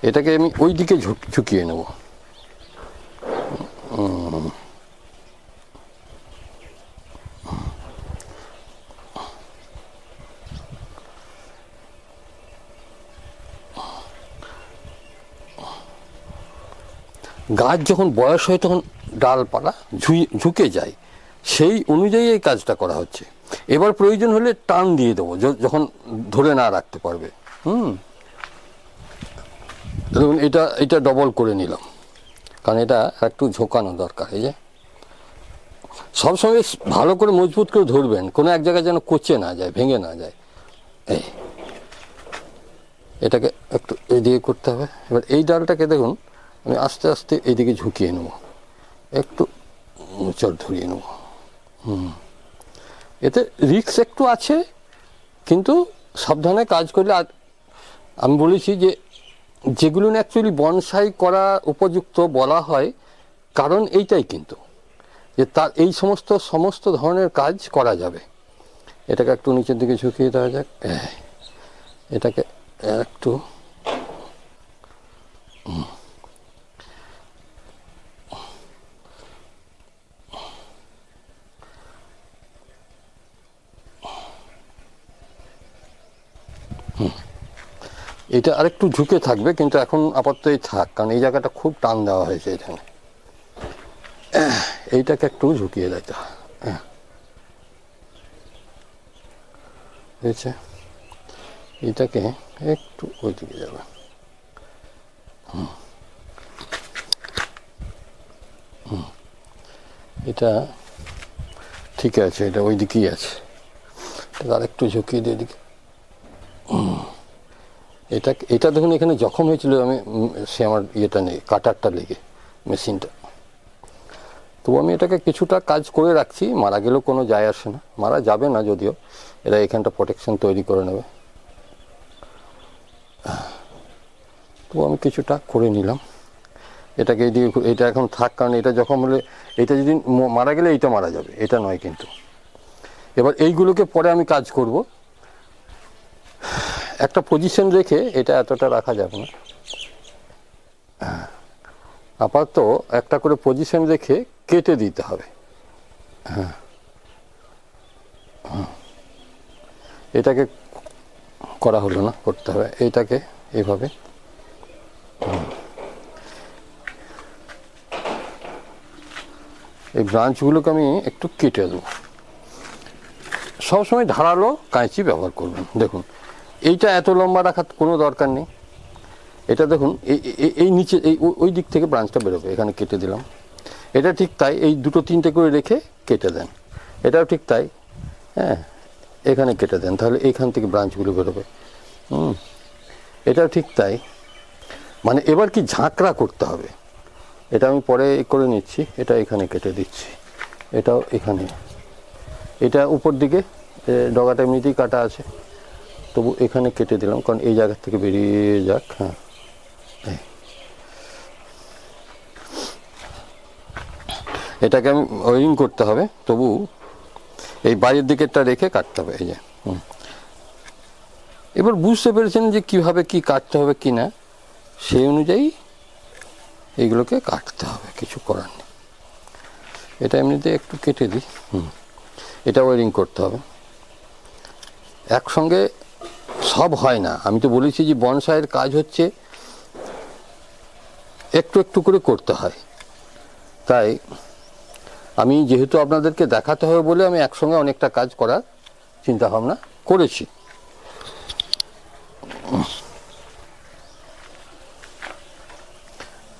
এটাকে আমি ওই দিকে ঝুঁকিয়ে নেব। গাছ যখন বয়স হয় তখন ডালপালা ঝুঁকে যায়, সেই অনুযায়ী এই কাজটা করা হচ্ছে। এবার প্রয়োজন হলে টান দিয়ে দেবো যখন ধরে না রাখতে পারবে। ধরুন এটা ডবল করে নিলাম, কারণ এটা একটু ঝোঁকানো দরকার। এই যে সবসময় ভালো করে মজবুত করে ধরবেন, কোনো এক জায়গায় যেন কচে না যায়, ভেঙে না যায়। এই এটাকে একটু এদিকে করতে হবে। এবার এই ডালটাকে দেখুন আমি আস্তে আস্তে এইদিকে ঝুঁকিয়ে নেব, একটু মোচড় ধরিয়ে নেব। এতে রিস্ক একটু আছে, কিন্তু সাবধানে কাজ করলে। আর আমি বলেছি যে যেগুলো অ্যাকচুয়ালি বনসাই করা উপযুক্ত বলা হয়, কারণ এইটাই কিন্তু যে তার এই সমস্ত ধরনের কাজ করা যাবে। এটাকে একটু নিচের দিকে ঝুঁকিয়ে দেওয়া যাক, এটাকে একটু এটা আরেকটু ঝুঁকে থাকবে, কিন্তু এখন আপাতত এই থাক, কারণ এই জায়গাটা খুব টান দেওয়া হয়েছে এখানে। এইটাকে একটু ঝুঁকিয়ে দিতে হয়, বুঝেছে? এটাকে একটু ওইদিকে যাবে। এটা ঠিক আছে, এটা ওই দিকেই আছে, আর একটু ঝুঁকিয়ে দিয়ে দিকে। এটা দেখুন এখানে জখম হয়েছিল, আমি সে আমার ইয়েটা নেই, কাটারটা লেগে মেশিনটা। তবু আমি এটাকে কিছুটা কাজ করে রাখছি, মারা গেলেও কোনো যায় আসে না, মারা যাবে না যদিও, এরা এখানটা প্রোটেকশন তৈরি করে নেবে। তবু আমি কিছুটা করে নিলাম এটাকে। এটা এখন থাক, কারণ এটা যখন হলে, এটা যদি মারা গেলে এইটা মারা যাবে, এটা নয় কিন্তু। এবার এইগুলোকে পরে আমি কাজ করব, একটা পজিশন রেখে, এটা এতটা রাখা যাবে না, আপাতত একটা করে পজিশন রেখে কেটে দিতে হবে। হ্যাঁ, এটাকে করা হলো না, করতে হবে এইটাকে এইভাবে। এই ব্রাঞ্চগুলোকে আমি একটু কেটে দেবো। সবসময় ধারালো কাঁচি ব্যবহার করবেন। দেখুন এইটা এত লম্বা রাখার কোনো দরকার নেই। এটা দেখুন এই নিচে এই ওই দিক থেকে ব্রাঞ্চটা বেরোবে, এখানে কেটে দিলাম। এটা ঠিক তাই, এই দুটো তিনটে করে রেখে কেটে দেন। এটাও ঠিক তাই, হ্যাঁ, এখানে কেটে দেন, তাহলে এইখান থেকে ব্রাঞ্চগুলো বেরোবে। এটাও ঠিক তাই। মানে এবার কি ঝাঁকড়া করতে হবে, এটা আমি পরে করে নিচ্ছি। এটা এখানে কেটে দিচ্ছি, এটাও এখানে, এটা উপর দিকে ডগাটা এমনিতেই কাটা আছে, তবু এখানে কেটে দিলাম, কারণ এই জায়গা থেকে বেরিয়ে যাক। হ্যাঁ, এটাকে আমি ওয়ারিং করতে হবে, তবু এই বাইরের দিকেরটা রেখে কাটতে হবে। এই যে এবার বুঝতে পেরেছেন যে কিভাবে কি কাটতে হবে কি না, সেই অনুযায়ী এইগুলোকে কাটতে হবে, কিছু করার নেই। এটা এমনিতে একটু কেটে দিই। এটা ওয়ারিং করতে হবে। একসঙ্গে সব হয় না, আমি তো বলেছি যে বনসাইয়ের কাজ হচ্ছে একটু একটু করে করতে হয়। তাই আমি যেহেতু আপনাদেরকে দেখাতে হবে বলে আমি একসঙ্গে অনেকটা কাজ করার চিন্তা ভাবনা করেছি।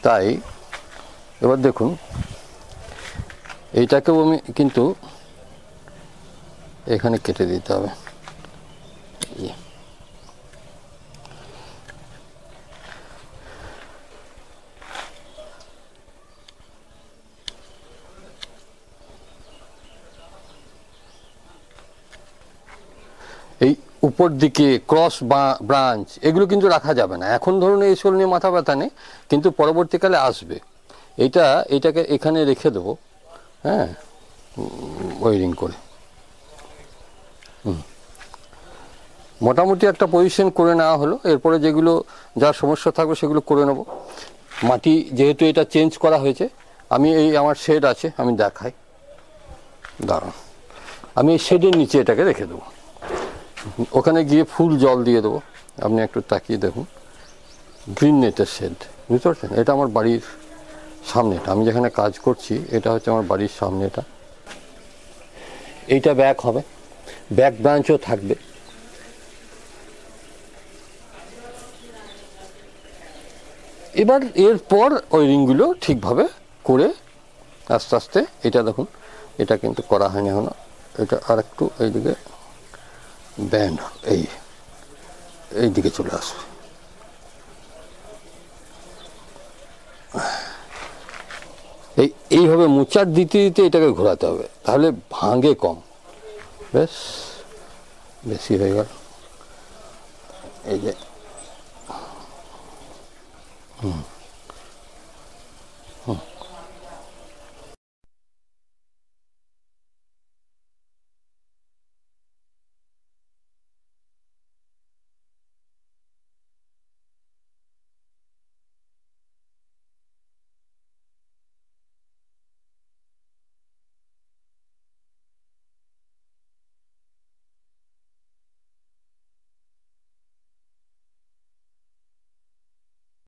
তাই এবার দেখুন, এইটাকেও আমি কিন্তু এখানে কেটে দিতে হবে। এই উপর দিকে ক্রস ব্রাঞ্চ এগুলো কিন্তু রাখা যাবে না এখন। ধরুন এই শোল নিয়ে মাথা ব্যথা নেই, কিন্তু পরবর্তীকালে আসবে। এটাকে এখানে রেখে দেবো, হ্যাঁ, ওয়ারিং করে। মোটামুটি একটা পজিশন করে নেওয়া হলো। এরপরে যেগুলো যা সমস্যা থাকবে সেগুলো করে নেব। মাটি যেহেতু এটা চেঞ্জ করা হয়েছে, আমি এই আমার শেড আছে, আমি দেখাই, দাঁড়ান। আমি এই শেডের নিচে এটাকে রেখে দেবো, ওখানে গিয়ে ফুল জল দিয়ে দেবো। আপনি একটু তাকিয়ে দেখুন, গ্রিন নেটের শেড, বুঝতে পারছেন? এটা আমার বাড়ির সামনেটা, আমি যেখানে কাজ করছি এটা হচ্ছে আমার বাড়ির সামনেটা। এইটা ব্যাক হবে, ব্যাক ব্রাঞ্চও থাকবে। এবার এরপর ওই রিংগুলো ঠিকভাবে করে আস্তে আস্তে, এটা দেখুন এটা কিন্তু করা হয়নি এখনো, এটা আর একটু এইদিকে ব্যান্ড, এই দিকে চলে আসবে। এইভাবে মোচার দিতে দিতে এটাকে ঘোরাতে হবে, তাহলে ভাঙে কম। বেশ, বেশি হয়ে গেল। এই যে হুম